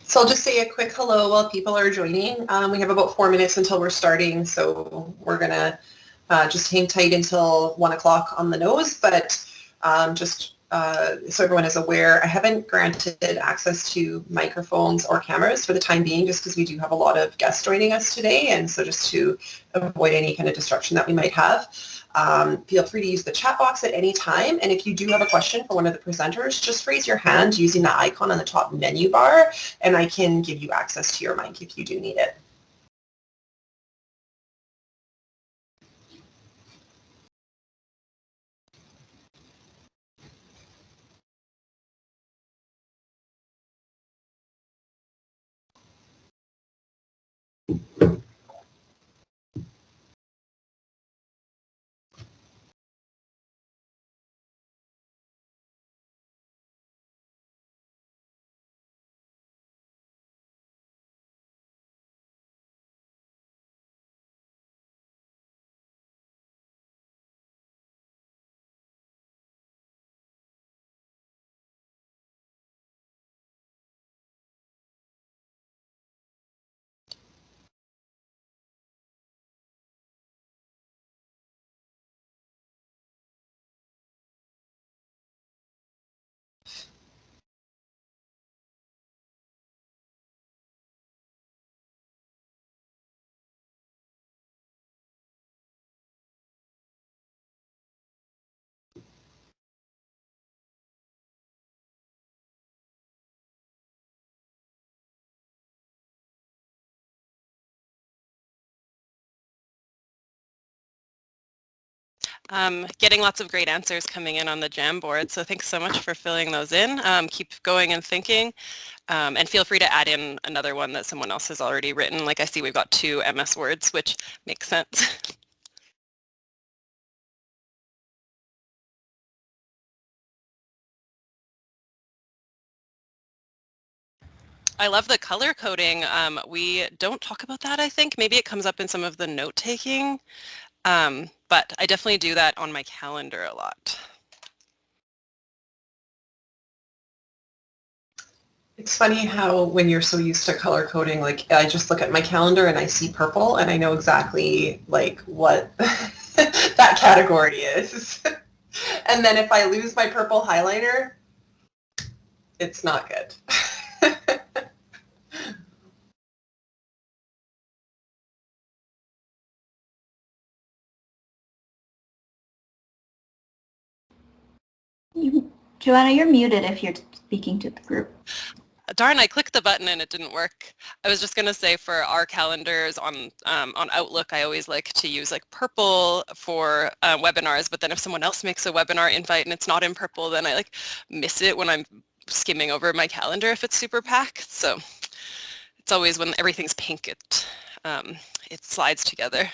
So I'll just say a quick hello while people are joining. We have about 4 minutes until we're starting, so we're going to just hang tight until 1 o'clock on the nose, but just so everyone is aware, I haven't granted access to microphones or cameras for the time being, just because we do have a lot of guests joining us today, and so just to avoid any kind of disruption that we might have. Feel free to use the chat box at any time, and if you do have a question for one of the presenters, just raise your hand using the icon on the top menu bar, and I can give you access to your mic if you do need it. Getting lots of great answers coming in on the Jamboard, so thanks so much for filling those in. Keep going and thinking, and feel free to add in another one that someone else has already written. Like I see we've got 2 MS words, which makes sense. I love the color coding. We don't talk about that, I think. Maybe it comes up in some of the note-taking, but I definitely do that on my calendar a lot. It's funny how when you're so used to color coding, like I just look at my calendar and I see purple and I know exactly like what that category is. And then if I lose my purple highlighter, it's not good. Joanna, you're muted if you're speaking to the group. Darn, I clicked the button and it didn't work. I was just going to say for our calendars on Outlook, I always like to use like purple for webinars, but then if someone else makes a webinar invite and it's not in purple, then I like miss it when I'm skimming over my calendar if it's super packed. So it's always when everything's pink, it slides together.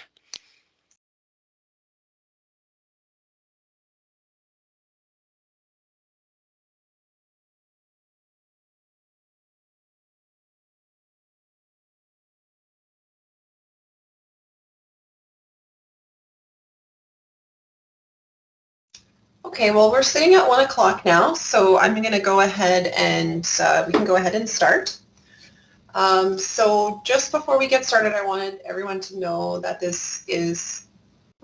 Okay, well, we're sitting at 1 o'clock now, so I'm going to go ahead and we can go ahead and start. So just before we get started, I wanted everyone to know that this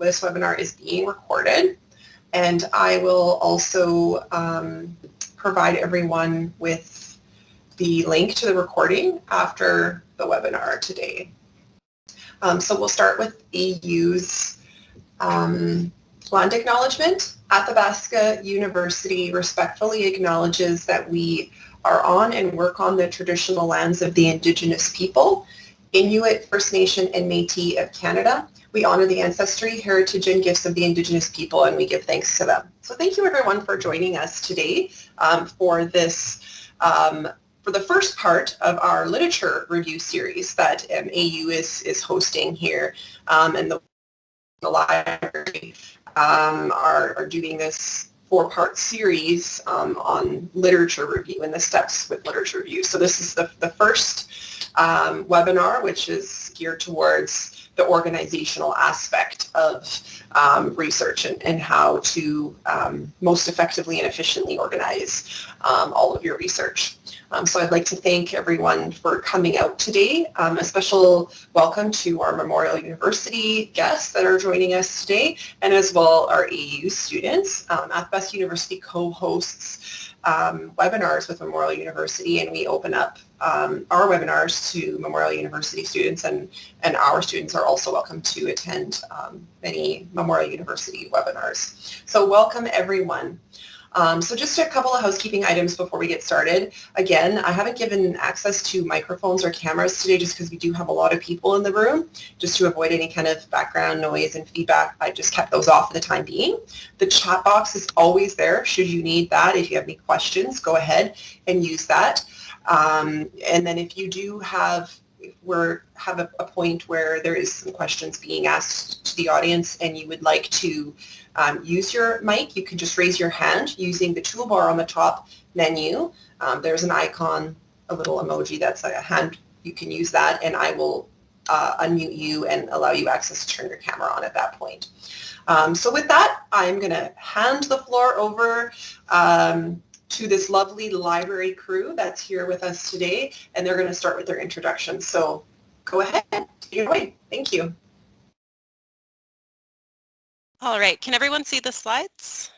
webinar is being recorded, and I will also provide everyone with the link to the recording after the webinar today. So we'll start with EU's land acknowledgement. Athabasca University respectfully acknowledges that we are on and work on the traditional lands of the Indigenous people, Inuit, First Nation, and Métis of Canada. We honor the ancestry, heritage, and gifts of the Indigenous people, and we give thanks to them. So thank you everyone for joining us today for this, for the first part of our literature review series that AU is hosting here, and the library are doing this 4-part series on literature review and the steps with literature review. So this is the first webinar, which is geared towards the organizational aspect of research and how to most effectively and efficiently organize all of your research. So I'd like to thank everyone for coming out today. A special welcome to our Memorial University guests that are joining us today, and as well our AU students. Athabasca University co-hosts webinars with Memorial University, and we open up our webinars to Memorial University students, and our students are also welcome to attend many Memorial University webinars. So welcome everyone. So just a couple of housekeeping items before we get started. Again, I haven't given access to microphones or cameras today just because we do have a lot of people in the room. Just to avoid any kind of background noise and feedback, I just kept those off for the time being. The chat box is always there should you need that. If you have any questions, go ahead and use that. And then if you do have a point where there is some questions being asked to the audience and you would like to use your mic, you can just raise your hand using the toolbar on the top menu. There's an icon, a little emoji that's like a hand. You can use that and I will unmute you and allow you access to turn your camera on at that point. So with that, I'm going to hand the floor over to this lovely library crew that's here with us today, and they're going to start with their introductions. So go ahead, take it away. Thank you. All right, can everyone see the slides?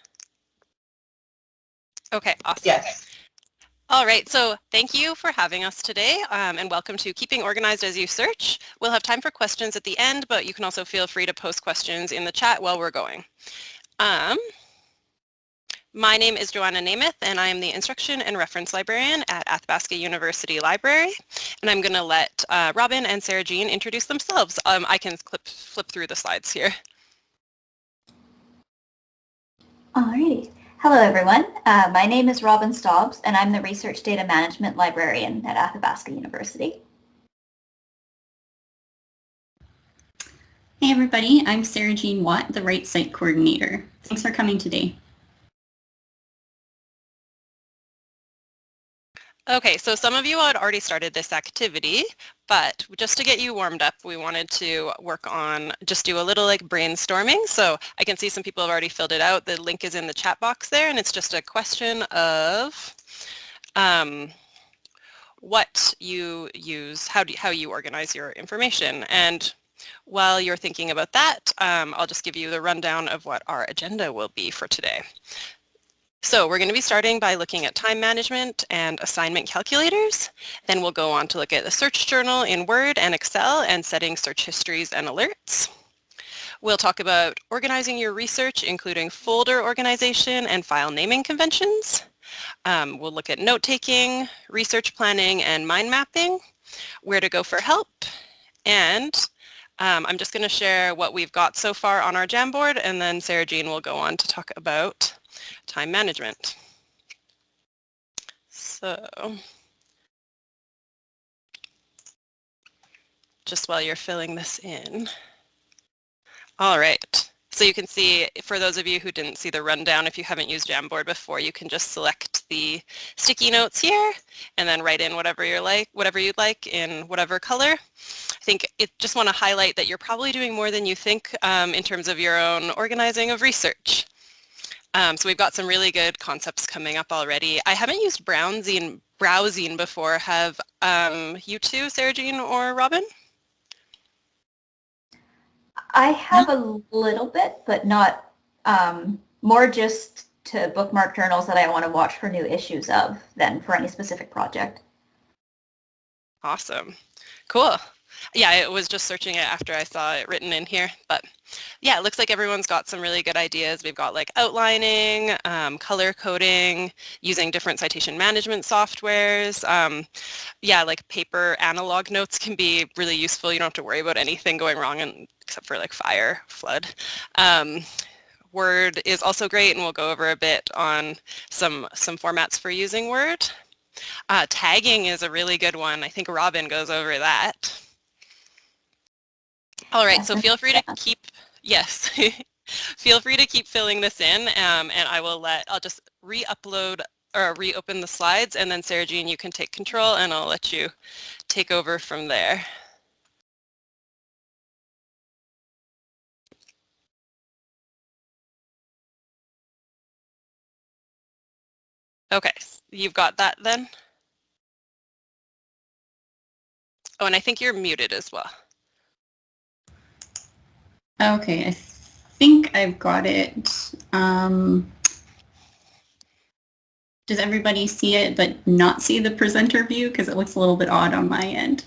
Okay, awesome. Yes. All right, so thank you for having us today, and welcome to Keeping Organized as You Search. We'll have time for questions at the end, but you can also feel free to post questions in the chat while we're going. My name is Joanna Namath, and I am the Instruction and Reference Librarian at Athabasca University Library. And I'm going to let Robin and Sarah Jean introduce themselves. I can flip through the slides here. Alrighty. Hello, everyone. My name is Robin Stobbs, and I'm the Research Data Management Librarian at Athabasca University. Hey, everybody. I'm Sarah Jean Watt, the Right Site Coordinator. Thanks for coming today. Okay, so some of you had already started this activity, but just to get you warmed up, we wanted to work on, just do a little like brainstorming. So I can see some people have already filled it out. The link is in the chat box there, and it's just a question of what you use, how you organize your information. And while you're thinking about that, I'll just give you the rundown of what our agenda will be for today. So we're going to be starting by looking at time management and assignment calculators. Then we'll go on to look at the search journal in Word and Excel and setting search histories and alerts. We'll talk about organizing your research, including folder organization and file naming conventions. We'll look at note-taking, research planning, and mind mapping, where to go for help, and I'm just going to share what we've got so far on our Jamboard, and then Sarah Jean will go on to talk about time management. So just while you're filling this in. All right. So you can see, for those of you who didn't see the rundown, if you haven't used Jamboard before, you can just select the sticky notes here and then write in whatever you'd like in whatever color. I think just want to highlight that you're probably doing more than you think in terms of your own organizing of research. So we've got some really good concepts coming up already. I haven't used browsing before. Have you two, Sarah Jean or Robin? I have a little bit, but not more just to bookmark journals that I want to watch for new issues of than for any specific project. Awesome. Cool. Yeah, I was just searching it after I saw it written in here, but yeah, it looks like everyone's got some really good ideas. We've got like outlining, color coding, using different citation management softwares. Yeah, like paper analog notes can be really useful. You don't have to worry about anything going wrong except for like fire, flood. Word is also great, and we'll go over a bit on some formats for using Word. Tagging is a really good one. I think Robin goes over that. All right, so feel free to keep, yes, feel free to keep filling this in, and I'll just re-upload or reopen the slides, and then Sarah Jean, you can take control, and I'll let you take over from there. Okay, you've got that then? Oh, and I think you're muted as well. Okay, I think I've got it. Does everybody see it but not see the presenter view? Because it looks a little bit odd on my end.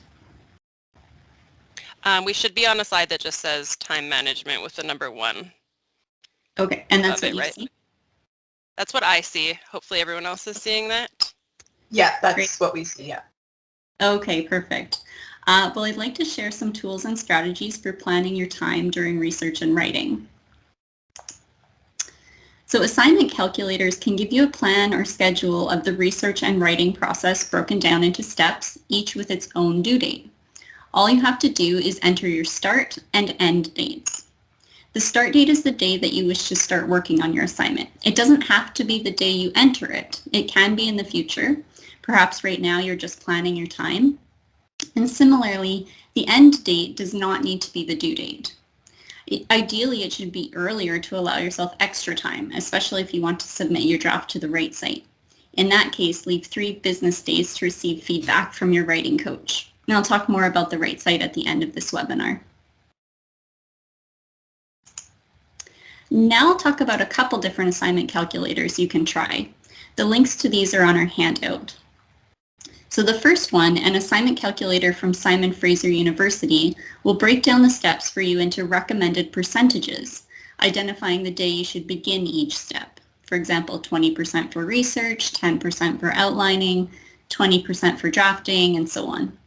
We should be on a slide that just says time management with the number 1. Okay, and that's Of what it, you right? see? That's what I see. Hopefully everyone else is seeing that. Yeah, that's Great. what we see, yeah. Okay, perfect. Well, I'd like to share some tools and strategies for planning your time during research and writing. So assignment calculators can give you a plan or schedule of the research and writing process broken down into steps, each with its own due date. All you have to do is enter your start and end dates. The start date is the day that you wish to start working on your assignment. It doesn't have to be the day you enter it. It can be in the future. Perhaps right now you're just planning your time. And similarly, the end date does not need to be the due date. Ideally, it should be earlier to allow yourself extra time, especially if you want to submit your draft to the right site. In that case, leave 3 business days to receive feedback from your writing coach. And I'll talk more about the right site at the end of this webinar. Now I'll talk about a couple different assignment calculators you can try. The links to these are on our handout. So the first one, an assignment calculator from Simon Fraser University, will break down the steps for you into recommended percentages, identifying the day you should begin each step. For example, 20% for research, 10% for outlining, 20% for drafting, and so on.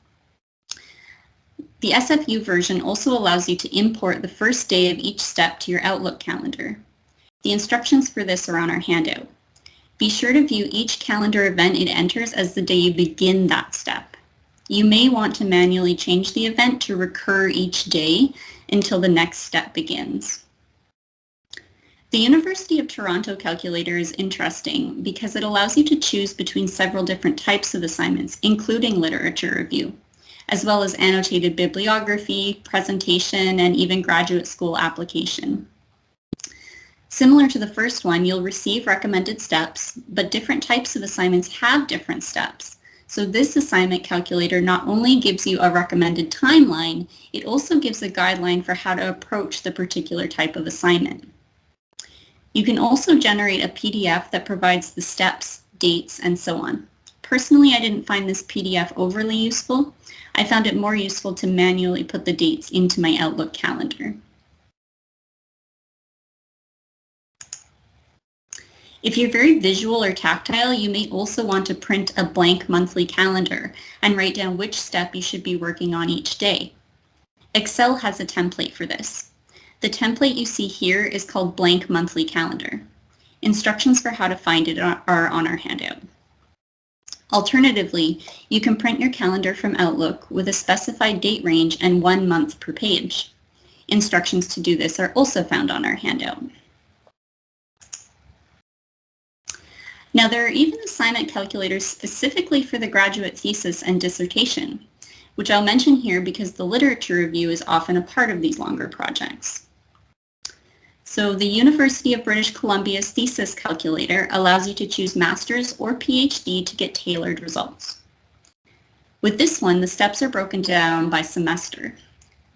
The SFU version also allows you to import the first day of each step to your Outlook calendar. The instructions for this are on our handout. Be sure to view each calendar event it enters as the day you begin that step. You may want to manually change the event to recur each day until the next step begins. The University of Toronto calculator is interesting because it allows you to choose between several different types of assignments, including literature review, as well as annotated bibliography, presentation, and even graduate school application. Similar to the first one, you'll receive recommended steps, but different types of assignments have different steps. So this assignment calculator not only gives you a recommended timeline, it also gives a guideline for how to approach the particular type of assignment. You can also generate a PDF that provides the steps, dates, and so on. Personally, I didn't find this PDF overly useful. I found it more useful to manually put the dates into my Outlook calendar. If you're very visual or tactile, you may also want to print a blank monthly calendar and write down which step you should be working on each day. Excel has a template for this. The template you see here is called Blank Monthly Calendar. Instructions for how to find it are on our handout. Alternatively, you can print your calendar from Outlook with a specified date range and 1 month per page. Instructions to do this are also found on our handout. Now, there are even assignment calculators specifically for the graduate thesis and dissertation, which I'll mention here because the literature review is often a part of these longer projects. So the University of British Columbia's thesis calculator allows you to choose master's or PhD to get tailored results. With this one, the steps are broken down by semester.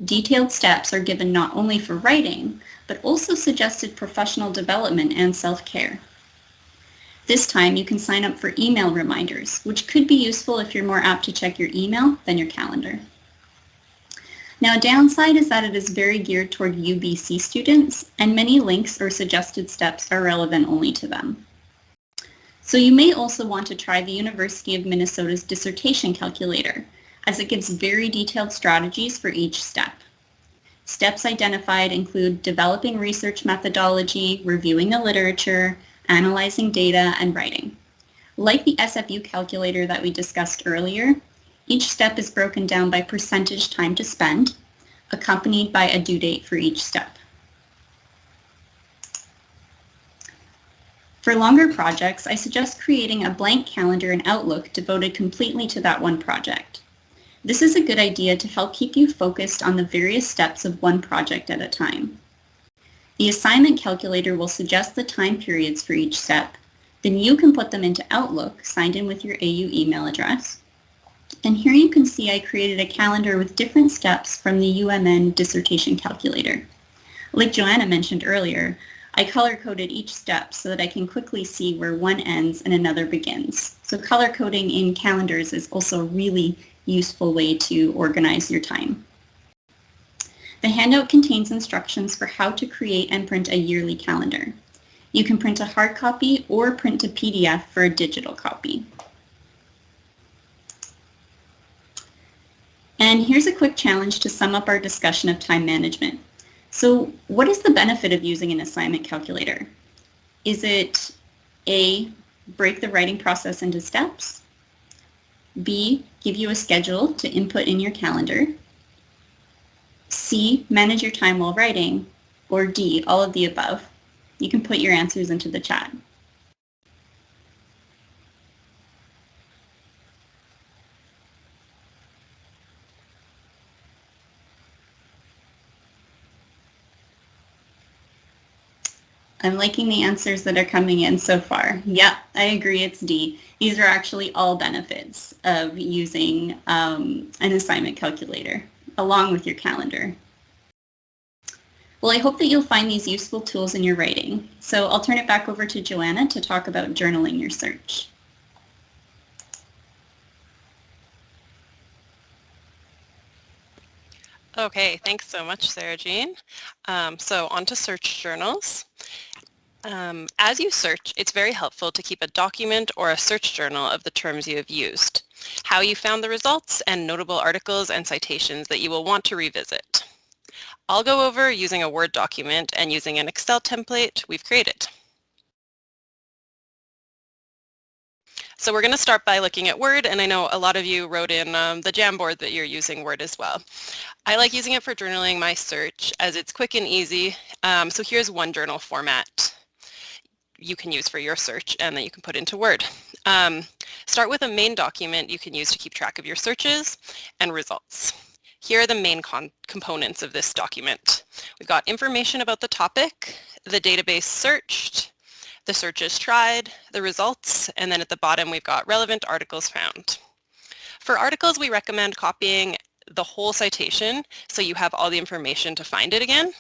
Detailed steps are given not only for writing, but also suggested professional development and self-care. This time, you can sign up for email reminders, which could be useful if you're more apt to check your email than your calendar. Now, a downside is that it is very geared toward UBC students, and many links or suggested steps are relevant only to them. So you may also want to try the University of Minnesota's dissertation calculator, as it gives very detailed strategies for each step. Steps identified include developing research methodology, reviewing the literature, analyzing data, and writing. Like the SFU calculator that we discussed earlier, each step is broken down by percentage time to spend, accompanied by a due date for each step. For longer projects, I suggest creating a blank calendar in Outlook devoted completely to that one project. This is a good idea to help keep you focused on the various steps of one project at a time. The assignment calculator will suggest the time periods for each step. Then you can put them into Outlook, signed in with your AU email address. And here you can see I created a calendar with different steps from the UMN dissertation calculator. Like Joanna mentioned earlier, I color-coded each step so that I can quickly see where one ends and another begins. So color-coding in calendars is also a really useful way to organize your time. The handout contains instructions for how to create and print a yearly calendar. You can print a hard copy or print a PDF for a digital copy. And here's a quick challenge to sum up our discussion of time management. So what is the benefit of using an assignment calculator? Is it A, break the writing process into steps? B, give you a schedule to input in your calendar? C, manage your time while writing? Or D, all of the above? You can put your answers into the chat. I'm liking the answers that are coming in so far. Yeah, I agree, it's D. These are actually all benefits of using an assignment calculator, along with your calendar. Well, I hope that you'll find these useful tools in your writing. So I'll turn it back over to Joanna to talk about journaling your search. Okay, thanks so much, Sarah Jean. So on to search journals. As you search, it's very helpful to keep a document or a search journal of the terms you have used, how you found the results, and notable articles and citations that you will want to revisit. I'll go over using a Word document and using an Excel template we've created. So we're going to start by looking at Word, and I know a lot of you wrote in the Jamboard that you're using Word as well. I like using it for journaling my search as it's quick and easy. So here's one journal format you can use for your search and that you can put into Word. Start with a main document you can use to keep track of your searches and results. Here are the main components of this document. We've got information about the topic, the database searched, the searches tried, the results, and then at the bottom we've got relevant articles found. For articles, we recommend copying the whole citation so you have all the information to find it again.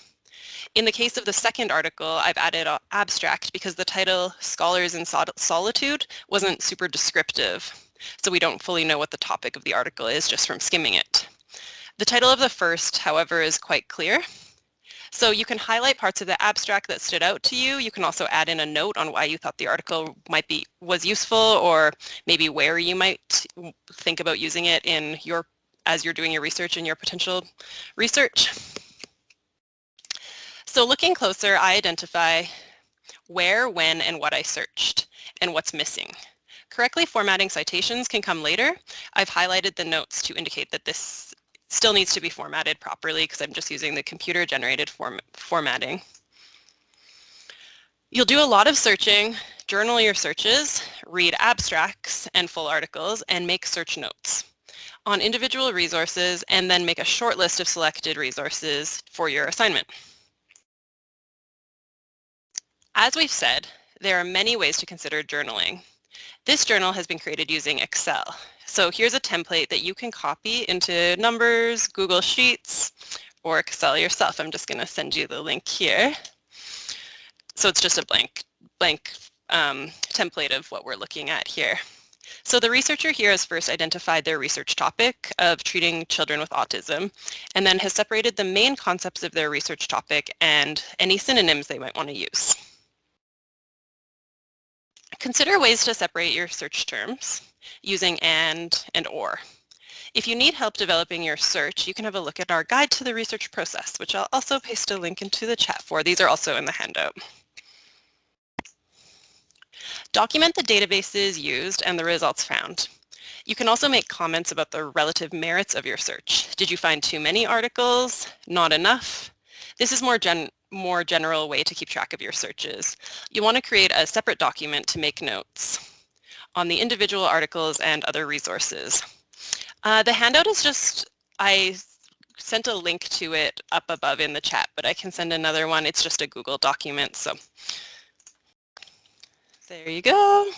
In the case of the second article, I've added an abstract because the title, Scholars in Solitude, wasn't super descriptive, so we don't fully know what the topic of the article is just from skimming it. The title of the first, however, is quite clear. So you can highlight parts of the abstract that stood out to you. You can also add in a note on why you thought the article was useful, or maybe where you might think about using it as you're doing your research in your potential research. So looking closer, I identify where, when, and what I searched, and what's missing. Correctly formatting citations can come later. I've highlighted the notes to indicate that this still needs to be formatted properly because I'm just using the computer-generated formatting. You'll do a lot of searching, journal your searches, read abstracts and full articles, and make search notes on individual resources, and then make a short list of selected resources for your assignment. As we've said, there are many ways to consider journaling. This journal has been created using Excel. So here's a template that you can copy into Numbers, Google Sheets, or Excel yourself. I'm just going to send you the link here. So it's just a blank template of what we're looking at here. So the researcher here has first identified their research topic of treating children with autism, and then has separated the main concepts of their research topic and any synonyms they might want to use. Consider ways to separate your search terms using and or. If you need help developing your search, you can have a look at our guide to the research process, which I'll also paste a link into the chat for. These are also in the handout. Document the databases used and the results found. You can also make comments about the relative merits of your search. Did you find too many articles? Not enough? This is more general way to keep track of your searches. You want to create a separate document to make notes on the individual articles and other resources. The handout is just, I sent a link to it up above in the chat, but I can send another one. It's just a Google document, so there you go.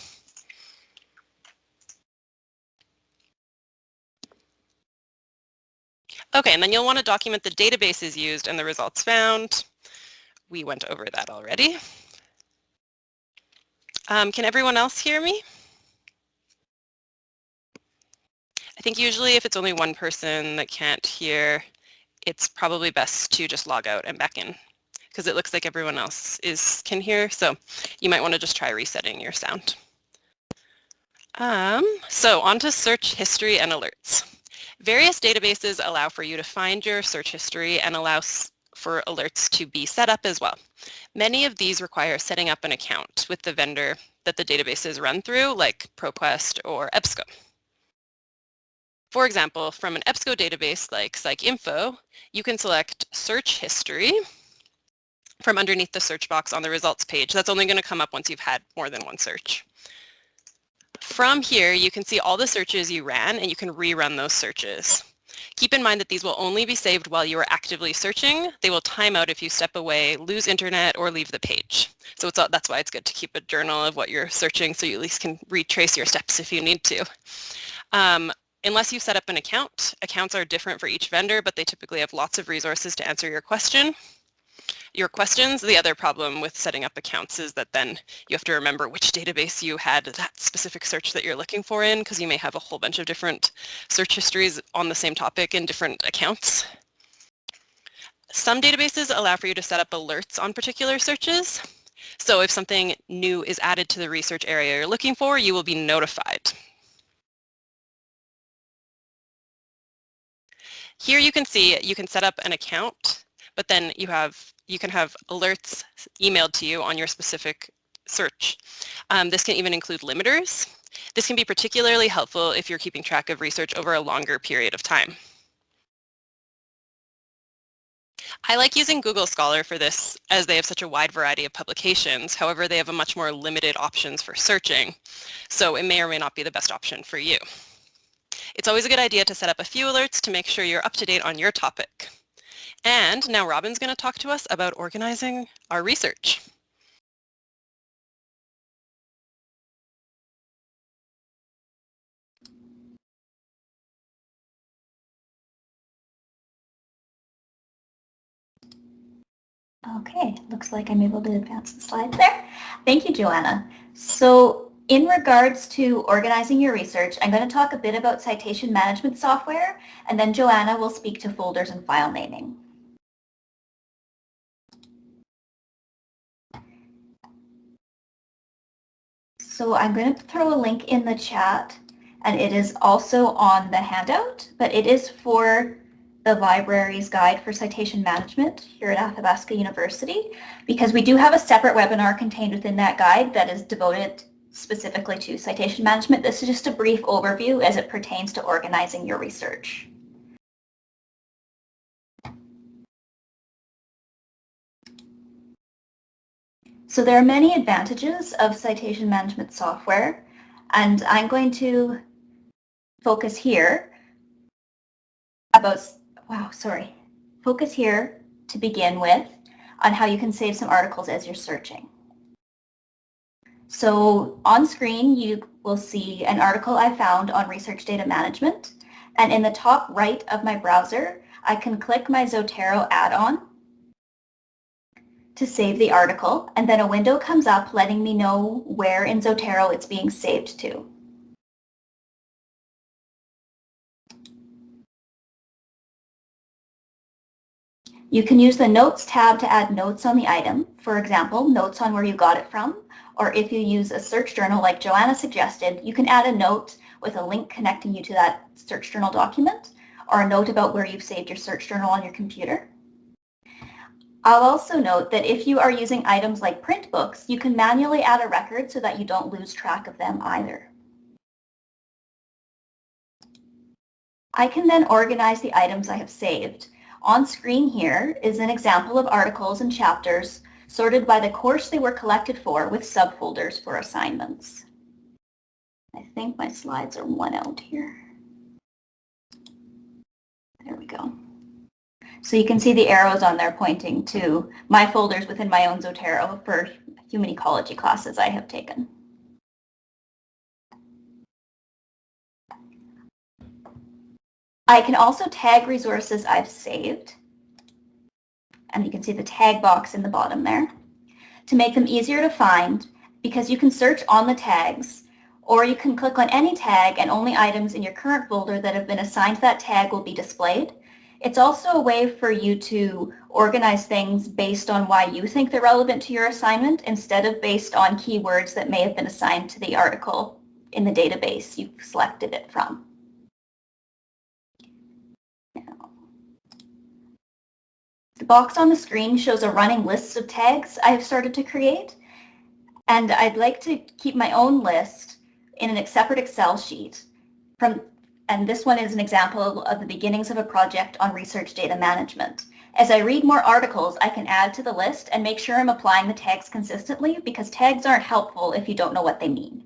Okay, and then you'll want to document the databases used and the results found. We went over that already. Can everyone else hear me? I think usually if it's only one person that can't hear, it's probably best to just log out and back in because it looks like everyone else can hear. So you might want to just try resetting your sound. So on to search history and alerts. Various databases allow for you to find your search history and allow for alerts to be set up as well. Many of these require setting up an account with the vendor that the databases run through, like ProQuest or EBSCO. For example, from an EBSCO database like PsycInfo, you can select Search History from underneath the search box on the results page. That's only going to come up once you've had more than one search. From here, you can see all the searches you ran, and you can rerun those searches. Keep in mind that these will only be saved while you are actively searching. They will time out if you step away, lose internet, or leave the page. So that's why it's good to keep a journal of what you're searching so you at least can retrace your steps if you need to. Unless you set up an account, accounts are different for each vendor, but they typically have lots of resources to answer your questions. The other problem with setting up accounts is that then you have to remember which database you had that specific search that you're looking for in, because you may have a whole bunch of different search histories on the same topic in different accounts. Some databases allow for you to set up alerts on particular searches. So if something new is added to the research area you're looking for, you will be notified. Here you can see you can set up an account, but then you can have alerts emailed to you on your specific search. This can even include limiters. This can be particularly helpful if you're keeping track of research over a longer period of time. I like using Google Scholar for this as they have such a wide variety of publications. However, they have a much more limited options for searching, so it may or may not be the best option for you. It's always a good idea to set up a few alerts to make sure you're up to date on your topic. And now Robin's going to talk to us about organizing our research. Okay, looks like I'm able to advance the slides there. Thank you, Joanna. So in regards to organizing your research, I'm going to talk a bit about citation management software, and then Joanna will speak to folders and file naming. So I'm going to throw a link in the chat, and it is also on the handout, but it is for the library's guide for citation management here at Athabasca University, because we do have a separate webinar contained within that guide that is devoted specifically to citation management. This is just a brief overview as it pertains to organizing your research. So there are many advantages of citation management software, and I'm going to focus here to begin with on how you can save some articles as you're searching. So on screen, you will see an article I found on research data management, and in the top right of my browser, I can click my Zotero add-on to save the article, and then a window comes up letting me know where in Zotero it's being saved to. You can use the Notes tab to add notes on the item, for example, notes on where you got it from, or if you use a search journal like Joanna suggested, you can add a note with a link connecting you to that search journal document, or a note about where you've saved your search journal on your computer. I'll also note that if you are using items like print books, you can manually add a record so that you don't lose track of them either. I can then organize the items I have saved. On screen here is an example of articles and chapters sorted by the course they were collected for with subfolders for assignments. I think my slides are one out here. There we go. So you can see the arrows on there pointing to my folders within my own Zotero for human ecology classes I have taken. I can also tag resources I've saved. And you can see the tag box in the bottom there, to make them easier to find, because you can search on the tags, or you can click on any tag and only items in your current folder that have been assigned to that tag will be displayed. It's also a way for you to organize things based on why you think they're relevant to your assignment instead of based on keywords that may have been assigned to the article in the database you've selected it from. The box on the screen shows a running list of tags I have started to create, and I'd like to keep my own list in a separate Excel sheet. And this one is an example of the beginnings of a project on research data management. As I read more articles, I can add to the list and make sure I'm applying the tags consistently, because tags aren't helpful if you don't know what they mean.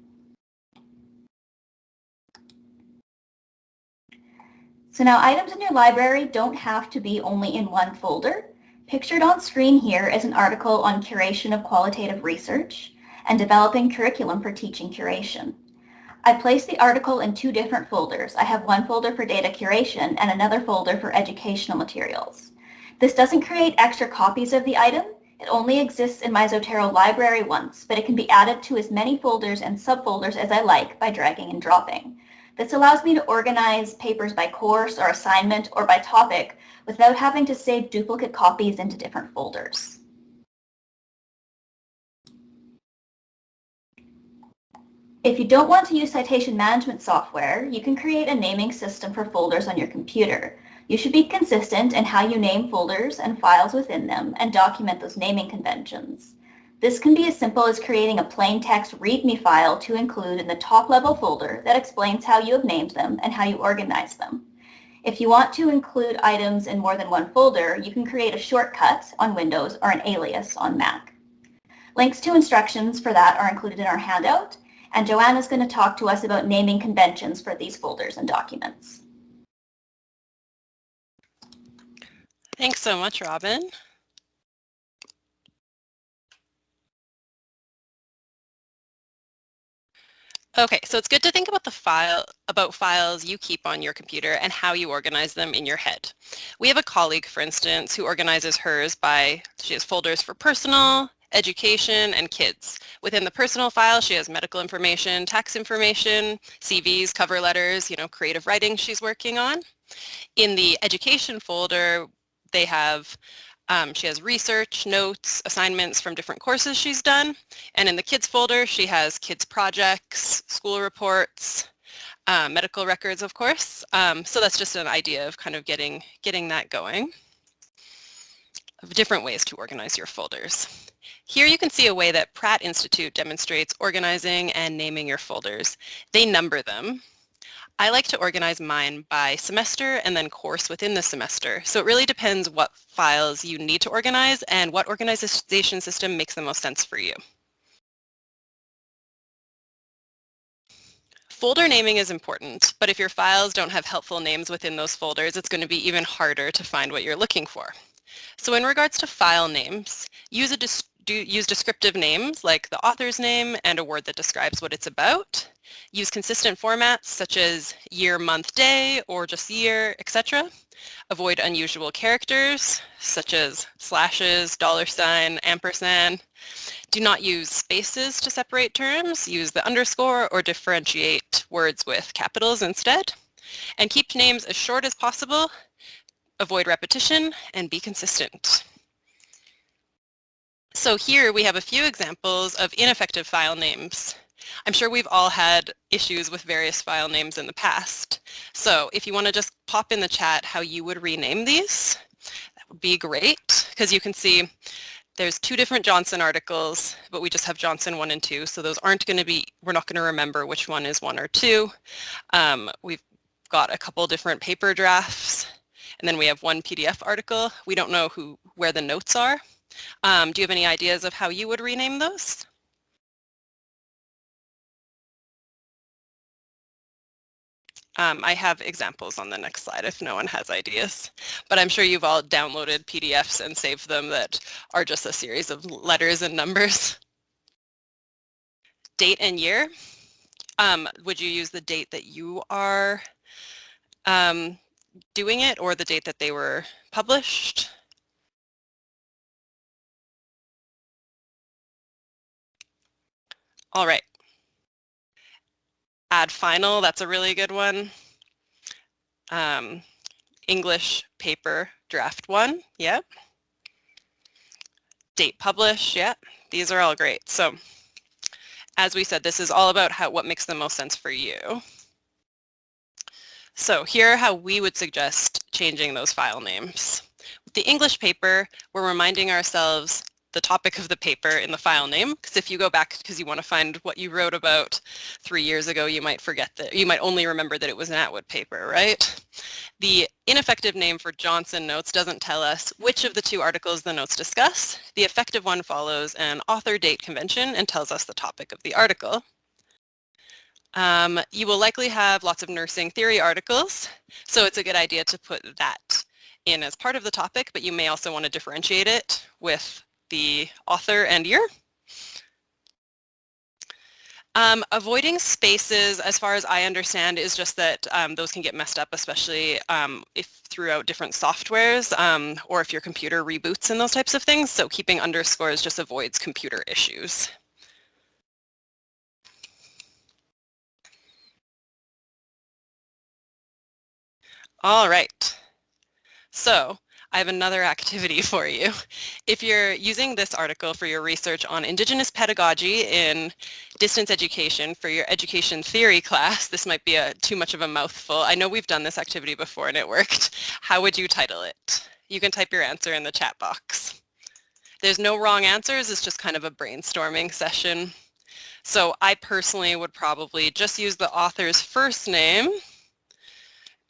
So now items in your library don't have to be only in one folder. Pictured on screen here is an article on curation of qualitative research and developing curriculum for teaching curation. I placed the article in two different folders. I have one folder for data curation and another folder for educational materials. This doesn't create extra copies of the item. It only exists in my Zotero library once, but it can be added to as many folders and subfolders as I like by dragging and dropping. This allows me to organize papers by course or assignment or by topic without having to save duplicate copies into different folders. If you don't want to use citation management software, you can create a naming system for folders on your computer. You should be consistent in how you name folders and files within them and document those naming conventions. This can be as simple as creating a plain text README file to include in the top level folder that explains how you have named them and how you organize them. If you want to include items in more than one folder, you can create a shortcut on Windows or an alias on Mac. Links to instructions for that are included in our handout, and Joanna's going to talk to us about naming conventions for these folders and documents. Thanks so much, Robin. Okay, so it's good to think about files you keep on your computer and how you organize them in your head. We have a colleague, for instance, who organizes hers she has folders for personal, education, and kids. Within the personal file, she has medical information, tax information, CVs, cover letters, creative writing she's working on. In the education folder, she has research, notes, assignments from different courses she's done. And in the kids folder, she has kids projects, school reports, medical records, of course. So that's just an idea of kind of getting that going. Of different ways to organize your folders. Here you can see a way that Pratt Institute demonstrates organizing and naming your folders. They number them. I like to organize mine by semester and then course within the semester. So it really depends what files you need to organize and what organization system makes the most sense for you. Folder naming is important, but if your files don't have helpful names within those folders, it's going to be even harder to find what you're looking for. So in regards to file names, use descriptive names like the author's name and a word that describes what it's about. Use consistent formats such as year, month, day, or just year, etc. Avoid unusual characters such as slashes, $, ampersand. Do not use spaces to separate terms. Use the underscore or differentiate words with capitals instead. And keep names as short as possible. Avoid repetition and be consistent. So here we have a few examples of ineffective file names. I'm sure we've all had issues with various file names in the past. So if you want to just pop in the chat how you would rename these, that would be great, because you can see there's two different Johnson articles, but we just have Johnson 1 and 2, so those aren't going to be, we're not going to remember which one is 1 or 2. We've got a couple different paper drafts, and then we have one PDF article. We don't know where the notes are. Do you have any ideas of how you would rename those? I have examples on the next slide if no one has ideas, but I'm sure you've all downloaded PDFs and saved them that are just a series of letters and numbers. Date and year. Would you use the date that you are doing it or the date that they were published. All right. Add final, that's a really good one. English paper draft 1, yeah. Date publish, yeah. These are all great. So as we said, this is all about what makes the most sense for you. So here are how we would suggest changing those file names. With the English paper, we're reminding ourselves the topic of the paper in the file name, because if you go back because you want to find what you wrote about 3 years ago, you might forget that, you might only remember that it was an Atwood paper, right? The ineffective name for Johnson notes doesn't tell us which of the 2 articles the notes discuss. The effective one follows an author date convention and tells us the topic of the article. You will likely have lots of nursing theory articles, so it's a good idea to put that in as part of the topic, but you may also want to differentiate it with the author and year. Avoiding spaces, as far as I understand, is just that those can get messed up, especially if throughout different softwares or if your computer reboots and those types of things. So keeping underscores just avoids computer issues. All right. So I have another activity for you. If you're using this article for your research on Indigenous pedagogy in distance education for your education theory class, this might be too much of a mouthful. I know we've done this activity before and it worked. How would you title it? You can type your answer in the chat box. There's no wrong answers, it's just kind of a brainstorming session. So I personally would probably just use the author's first name,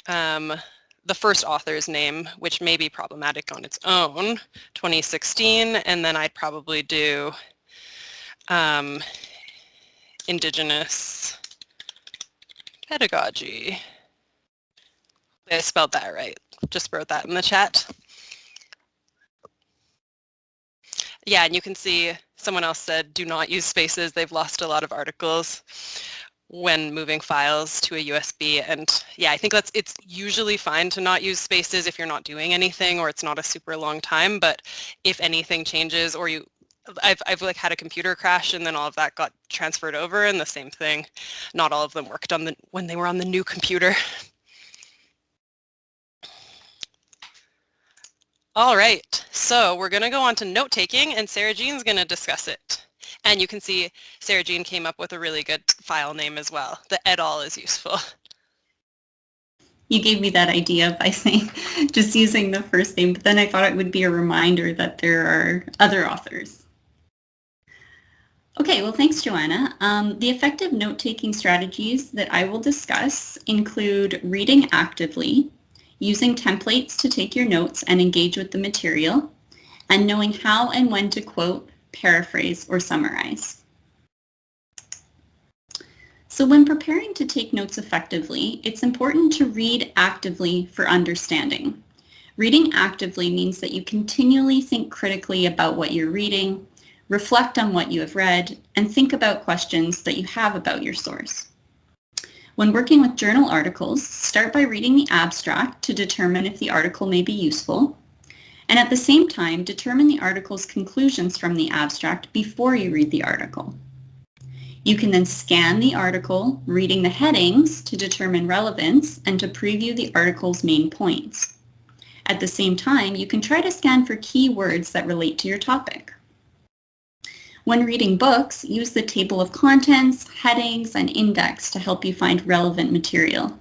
the first author's name, which may be problematic on its own, 2016, and then I'd probably do Indigenous pedagogy. I spelled that right. Just wrote that in the chat. Yeah, and you can see someone else said do not use spaces. They've lost a lot of articles when moving files to a USB, and yeah, I think it's usually fine to not use spaces if you're not doing anything or it's not a super long time, but if anything changes or I've like had a computer crash and then all of that got transferred over, and the same thing, not all of them worked when they were on the new computer. All right, so we're going to go on to note-taking, and Sarah Jean's going to discuss it. And you can see Sarah Jean came up with a really good file name as well. The et al. Is useful. You gave me that idea by saying just using the first name, but then I thought it would be a reminder that there are other authors. Okay, well, thanks, Joanna. The effective note-taking strategies that I will discuss include reading actively, using templates to take your notes and engage with the material, and knowing how and when to quote, paraphrase, or summarize. So when preparing to take notes effectively, it's important to read actively for understanding. Reading actively means that you continually think critically about what you're reading, reflect on what you have read, and think about questions that you have about your source. When working with journal articles, start by reading the abstract to determine if the article may be useful, and at the same time, determine the article's conclusions from the abstract before you read the article. You can then scan the article, reading the headings to determine relevance and to preview the article's main points. At the same time, you can try to scan for keywords that relate to your topic. When reading books, use the table of contents, headings, and index to help you find relevant material.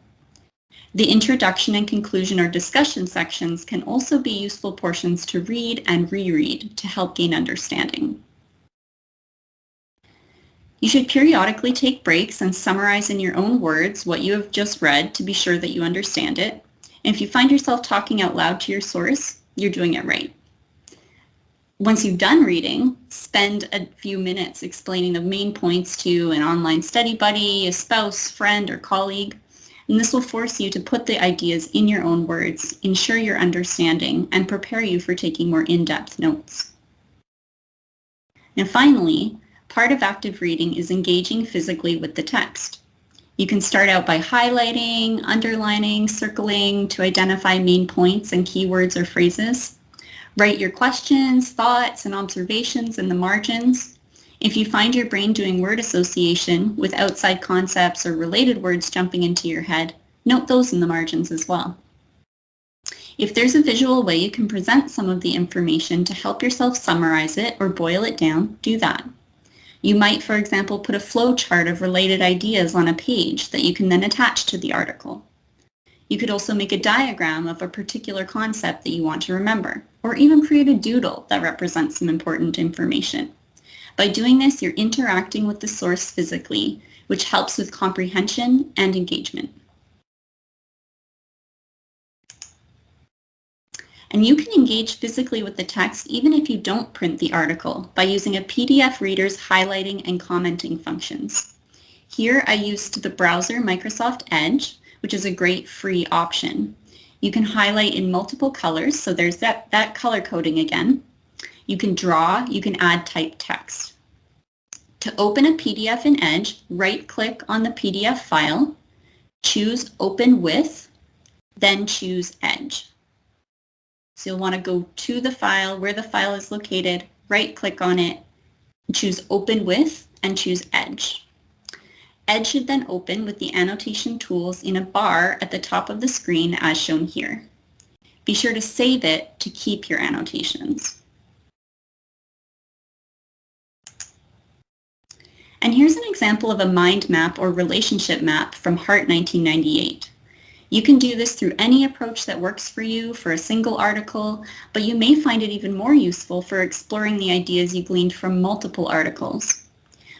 The introduction and conclusion or discussion sections can also be useful portions to read and reread to help gain understanding. You should periodically take breaks and summarize in your own words what you have just read to be sure that you understand it. And if you find yourself talking out loud to your source, you're doing it right. Once you've done reading, spend a few minutes explaining the main points to an online study buddy, a spouse, friend, or colleague. And this will force you to put the ideas in your own words, ensure your understanding, and prepare you for taking more in-depth notes. Now finally, part of active reading is engaging physically with the text. You can start out by highlighting, underlining, circling to identify main points and keywords or phrases. Write your questions, thoughts, and observations in the margins. If you find your brain doing word association with outside concepts or related words jumping into your head, note those in the margins as well. If there's a visual way you can present some of the information to help yourself summarize it or boil it down, do that. You might, for example, put a flow chart of related ideas on a page that you can then attach to the article. You could also make a diagram of a particular concept that you want to remember, or even create a doodle that represents some important information. By doing this, you're interacting with the source physically, which helps with comprehension and engagement. And you can engage physically with the text even if you don't print the article by using a PDF reader's highlighting and commenting functions. Here I used the browser Microsoft Edge, which is a great free option. You can highlight in multiple colors, so there's that color coding again. You can draw, you can add typed text. To open a PDF in Edge, right-click on the PDF file, choose Open With, then choose Edge. So you'll want to go to the file, where the file is located, right-click on it, choose Open With, and choose Edge. Edge should then open with the annotation tools in a bar at the top of the screen as shown here. Be sure to save it to keep your annotations. And here's an example of a mind map or relationship map from Heart 1998. You can do this through any approach that works for you for a single article, but you may find it even more useful for exploring the ideas you gleaned from multiple articles.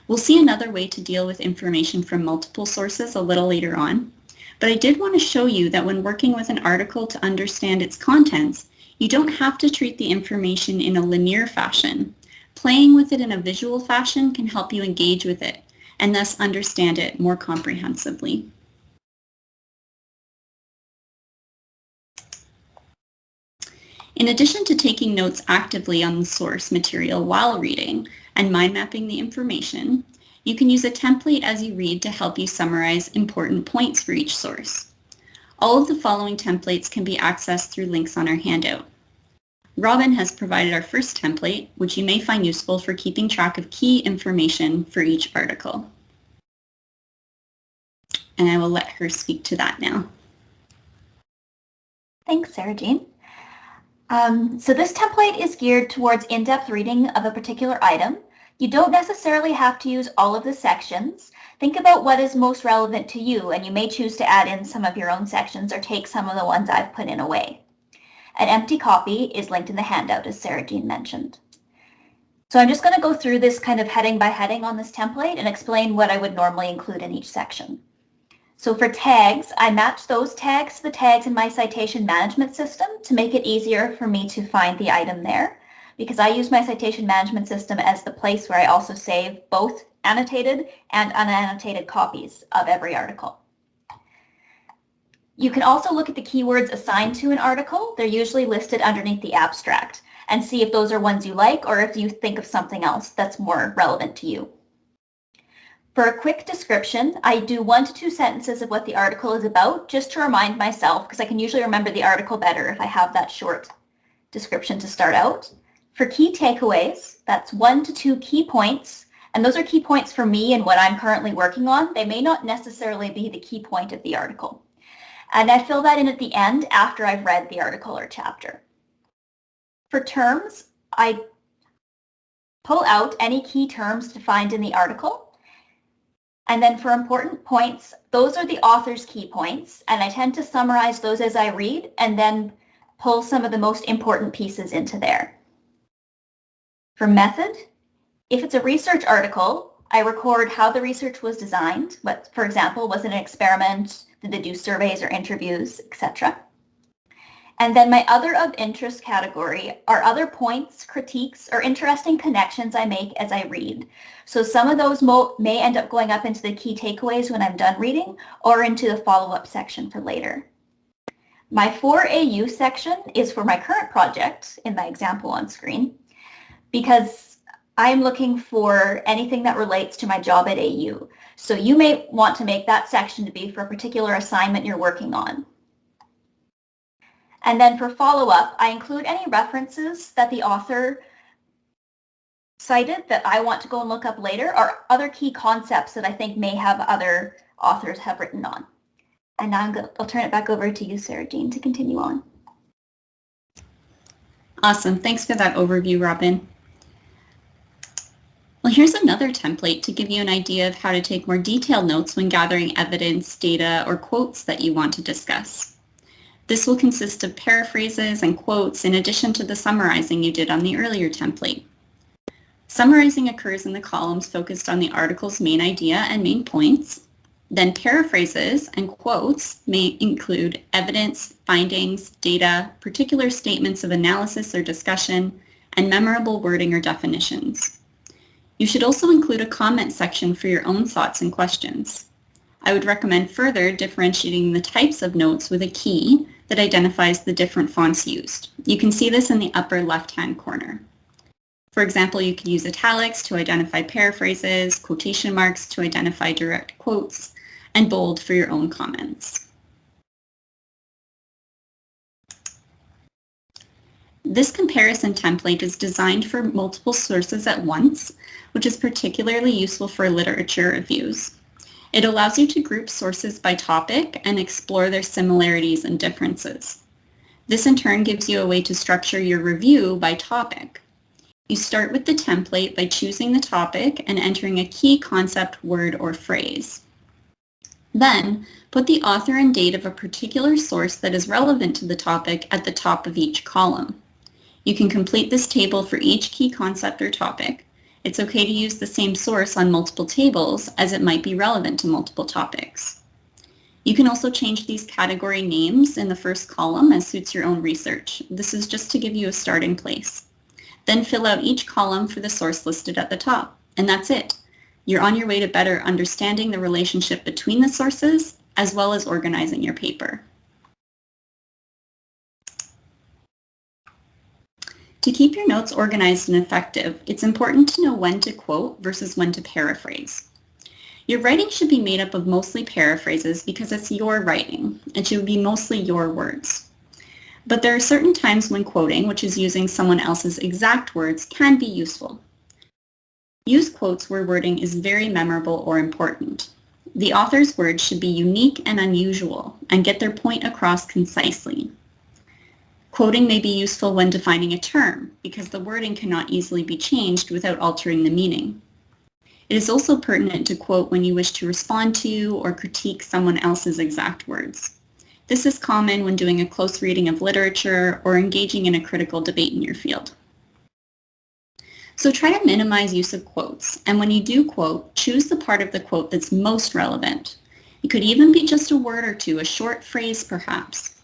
We'll see another way to deal with information from multiple sources a little later on, but I did want to show you that when working with an article to understand its contents, you don't have to treat the information in a linear fashion. Playing with it in a visual fashion can help you engage with it and thus understand it more comprehensively. In addition to taking notes actively on the source material while reading and mind mapping the information, you can use a template as you read to help you summarize important points for each source. All of the following templates can be accessed through links on our handout. Robin has provided our first template, which you may find useful for keeping track of key information for each article. And I will let her speak to that now. Thanks, Sarah-Jean. So this template is geared towards in-depth reading of a particular item. You don't necessarily have to use all of the sections. Think about what is most relevant to you, and you may choose to add in some of your own sections or take some of the ones I've put in away. An empty copy is linked in the handout, as Sarah-Jean mentioned. So I'm just going to go through this kind of heading by heading on this template and explain what I would normally include in each section. So for tags, I match those tags to the tags in my citation management system to make it easier for me to find the item there, because I use my citation management system as the place where I also save both annotated and unannotated copies of every article. You can also look at the keywords assigned to an article. They're usually listed underneath the abstract, and see if those are ones you like or if you think of something else that's more relevant to you. For a quick description, I do 1 to 2 sentences of what the article is about, just to remind myself, because I can usually remember the article better if I have that short description to start out. For key takeaways, that's 1 to 2 key points, and those are key points for me and what I'm currently working on. They may not necessarily be the key point of the article. And I fill that in at the end after I've read the article or chapter. For terms, I pull out any key terms defined in the article. And then for important points, those are the author's key points, and I tend to summarize those as I read and then pull some of the most important pieces into there. For method, if it's a research article, I record how the research was designed. What, for example, was it an experiment? Did they do surveys or interviews, etc.? And then my other of interest category are other points, critiques, or interesting connections I make as I read. So some of those may end up going up into the key takeaways when I'm done reading or into the follow-up section for later. My 4AU section is for my current project in my example on screen, because I'm looking for anything that relates to my job at AU. So you may want to make that section to be for a particular assignment you're working on. And then for follow-up, I include any references that the author cited that I want to go and look up later, or other key concepts that I think may have other authors have written on. And now I'll turn it back over to you, Sarah Jane, to continue on. Awesome. Thanks for that overview, Robin. Well, here's another template to give you an idea of how to take more detailed notes when gathering evidence, data, or quotes that you want to discuss. This will consist of paraphrases and quotes in addition to the summarizing you did on the earlier template. Summarizing occurs in the columns focused on the article's main idea and main points. Then paraphrases and quotes may include evidence, findings, data, particular statements of analysis or discussion, and memorable wording or definitions. You should also include a comment section for your own thoughts and questions. I would recommend further differentiating the types of notes with a key that identifies the different fonts used. You can see this in the upper left-hand corner. For example, you could use italics to identify paraphrases, quotation marks to identify direct quotes, and bold for your own comments. This comparison template is designed for multiple sources at once, which is particularly useful for literature reviews. It allows you to group sources by topic and explore their similarities and differences. This in turn gives you a way to structure your review by topic. You start with the template by choosing the topic and entering a key concept, word, or phrase. Then, put the author and date of a particular source that is relevant to the topic at the top of each column. You can complete this table for each key concept or topic. It's okay to use the same source on multiple tables as it might be relevant to multiple topics. You can also change these category names in the first column as suits your own research. This is just to give you a starting place. Then fill out each column for the source listed at the top, and that's it. You're on your way to better understanding the relationship between the sources, as well as organizing your paper. To keep your notes organized and effective, it's important to know when to quote versus when to paraphrase. Your writing should be made up of mostly paraphrases because it's your writing. It should be mostly your words. But there are certain times when quoting, which is using someone else's exact words, can be useful. Use quotes where wording is very memorable or important. The author's words should be unique and unusual and get their point across concisely. Quoting may be useful when defining a term because the wording cannot easily be changed without altering the meaning. It is also pertinent to quote when you wish to respond to or critique someone else's exact words. This is common when doing a close reading of literature or engaging in a critical debate in your field. So try to minimize use of quotes, and when you do quote, choose the part of the quote that's most relevant. It could even be just a word or two, a short phrase perhaps.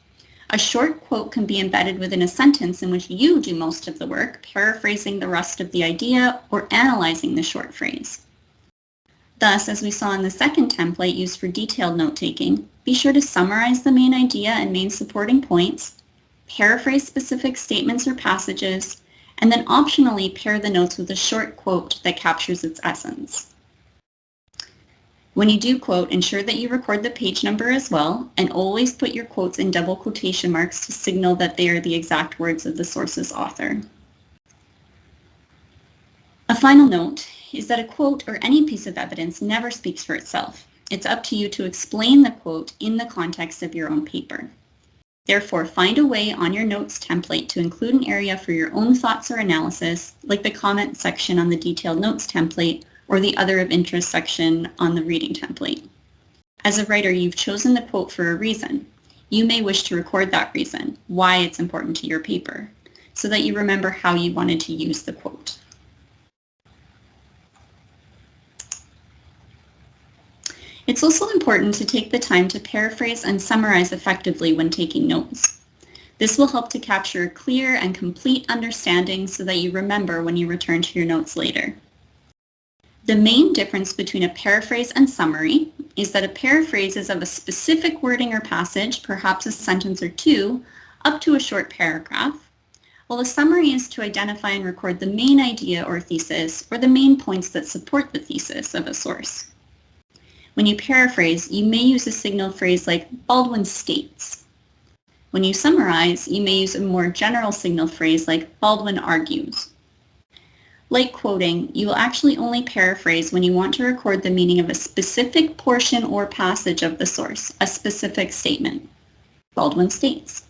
A short quote can be embedded within a sentence in which you do most of the work, paraphrasing the rest of the idea or analyzing the short phrase. Thus, as we saw in the second template used for detailed note-taking, be sure to summarize the main idea and main supporting points, paraphrase specific statements or passages, and then optionally pair the notes with a short quote that captures its essence. When you do quote, ensure that you record the page number as well, and always put your quotes in double quotation marks to signal that they are the exact words of the source's author. A final note is that a quote or any piece of evidence never speaks for itself. It's up to you to explain the quote in the context of your own paper. Therefore, find a way on your notes template to include an area for your own thoughts or analysis, like the comment section on the detailed notes template or the other of interest section on the reading template. As a writer, you've chosen the quote for a reason. You may wish to record that reason, why it's important to your paper, so that you remember how you wanted to use the quote. It's also important to take the time to paraphrase and summarize effectively when taking notes. This will help to capture a clear and complete understanding so that you remember when you return to your notes later. The main difference between a paraphrase and summary is that a paraphrase is of a specific wording or passage, perhaps a sentence or two, up to a short paragraph. Well, a summary is to identify and record the main idea or thesis, or the main points that support the thesis of a source. When you paraphrase, you may use a signal phrase like Baldwin states. When you summarize, you may use a more general signal phrase like Baldwin argues. Like quoting, you will actually only paraphrase when you want to record the meaning of a specific portion or passage of the source, a specific statement. Baldwin states.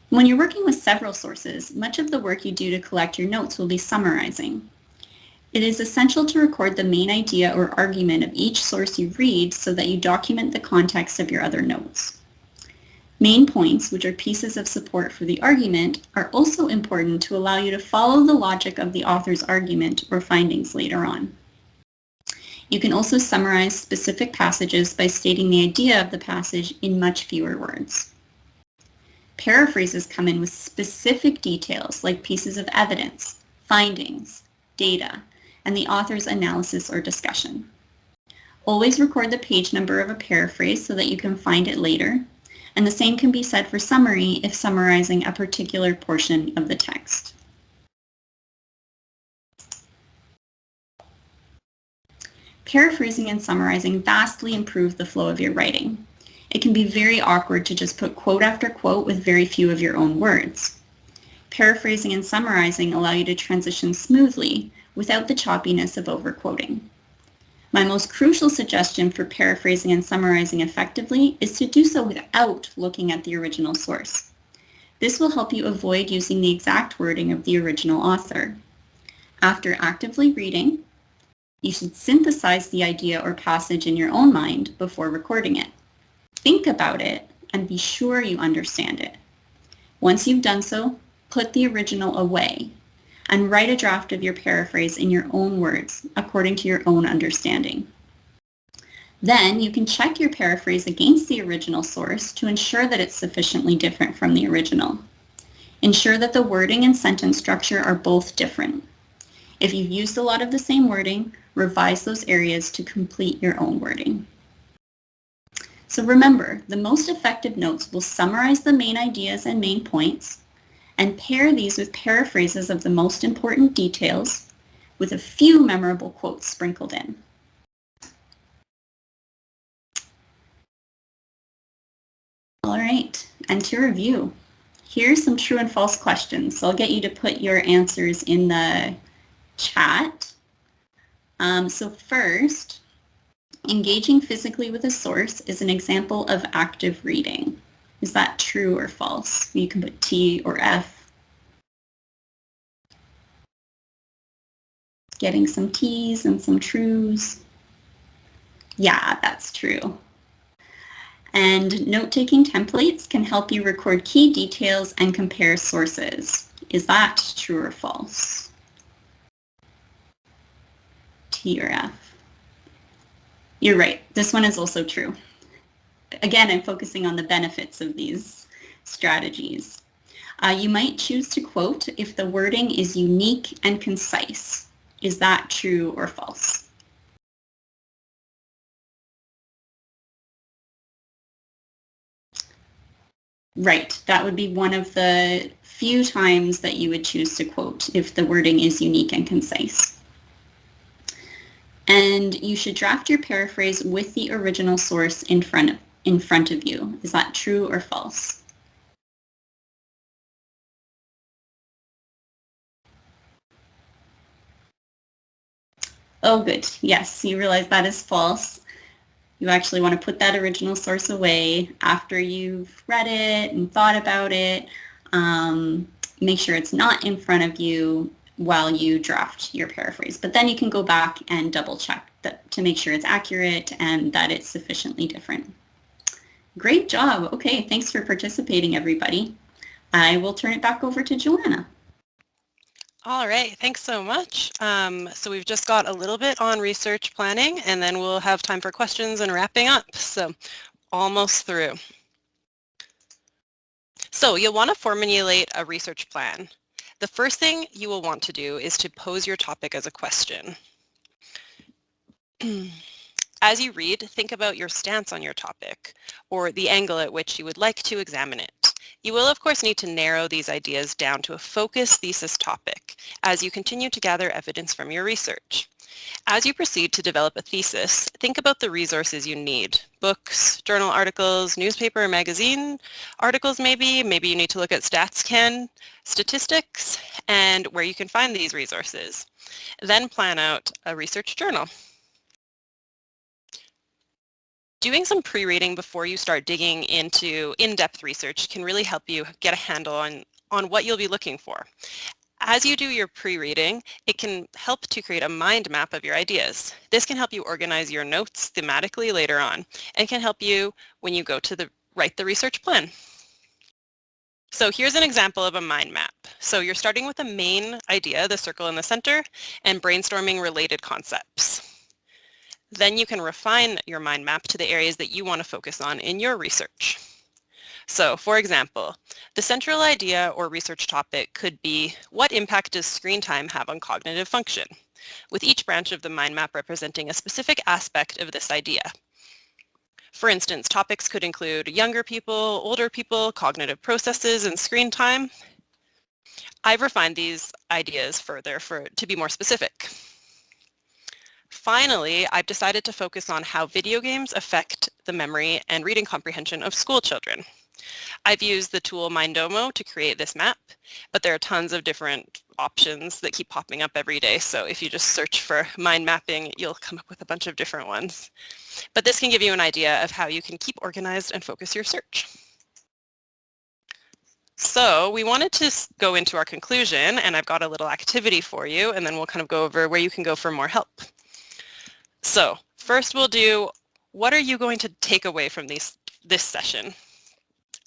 When you're working with several sources, much of the work you do to collect your notes will be summarizing. It is essential to record the main idea or argument of each source you read so that you document the context of your other notes. Main points, which are pieces of support for the argument, are also important to allow you to follow the logic of the author's argument or findings later on. You can also summarize specific passages by stating the idea of the passage in much fewer words. Paraphrases come in with specific details like pieces of evidence, findings, data, and the author's analysis or discussion. Always record the page number of a paraphrase so that you can find it later, and the same can be said for summary if summarizing a particular portion of the text. Paraphrasing and summarizing vastly improve the flow of your writing. It can be very awkward to just put quote after quote with very few of your own words. Paraphrasing and summarizing allow you to transition smoothly without the choppiness of overquoting. My most crucial suggestion for paraphrasing and summarizing effectively is to do so without looking at the original source. This will help you avoid using the exact wording of the original author. After actively reading, you should synthesize the idea or passage in your own mind before recording it. Think about it and be sure you understand it. Once you've done so, put the original away and write a draft of your paraphrase in your own words, according to your own understanding. Then you can check your paraphrase against the original source to ensure that it's sufficiently different from the original. Ensure that the wording and sentence structure are both different. If you've used a lot of the same wording, revise those areas to complete your own wording. So remember, the most effective notes will summarize the main ideas and main points, and pair these with paraphrases of the most important details with a few memorable quotes sprinkled in. All right, and to review, here's some true and false questions. So I'll get you to put your answers in the chat. So first, engaging physically with a source is an example of active reading. Is that true or false? You can put T or F. Getting some T's and some trues. Yeah, that's true. And note-taking templates can help you record key details and compare sources. Is that true or false? T or F? You're right. This one is also true. Again, I'm focusing on the benefits of these strategies. You might choose to quote if the wording is unique and concise. Is that true or false? Right. That would be one of the few times that you would choose to quote if the wording is unique and concise. And you should draft your paraphrase with the original source in front of you. Is that true or false? Oh, good. Yes, you realize that is false. You actually want to put that original source away after you've read it and thought about it. Make sure it's not in front of you while you draft your paraphrase. But then you can go back and double check that to make sure it's accurate and that it's sufficiently different. Great job. Okay, thanks for participating, everybody. I will turn it back over to Joanna. All right, thanks so much. So we've just got a little bit on research planning, and then we'll have time for questions and wrapping up. So almost through. So you'll want to formulate a research plan. The first thing you will want to do is to pose your topic as a question. As you read, think about your stance on your topic or the angle at which you would like to examine it. You will, of course, need to narrow these ideas down to a focused thesis topic as you continue to gather evidence from your research. As you proceed to develop a thesis, think about the resources you need. Books, journal articles, newspaper or magazine articles maybe. Maybe you need to look at StatsCan statistics and where you can find these resources. Then plan out a research journal. Doing some pre-reading before you start digging into in-depth research can really help you get a handle on what you'll be looking for. As you do your pre-reading, it can help to create a mind map of your ideas. This can help you organize your notes thematically later on and can help you when you go to write the research plan. So here's an example of a mind map. So you're starting with a main idea, the circle in the center, and brainstorming related concepts. Then you can refine your mind map to the areas that you want to focus on in your research. So, for example, the central idea or research topic could be, what impact does screen time have on cognitive function? With each branch of the mind map representing a specific aspect of this idea. For instance, topics could include younger people, older people, cognitive processes, and screen time. I've refined these ideas further to be more specific. Finally, I've decided to focus on how video games affect the memory and reading comprehension of school children. I've used the tool Mindomo to create this map, but there are tons of different options that keep popping up every day. So if you just search for mind mapping, you'll come up with a bunch of different ones. But this can give you an idea of how you can keep organized and focus your search. So we wanted to go into our conclusion, and I've got a little activity for you, and then we'll kind of go over where you can go for more help. So first we'll do, what are you going to take away from this session?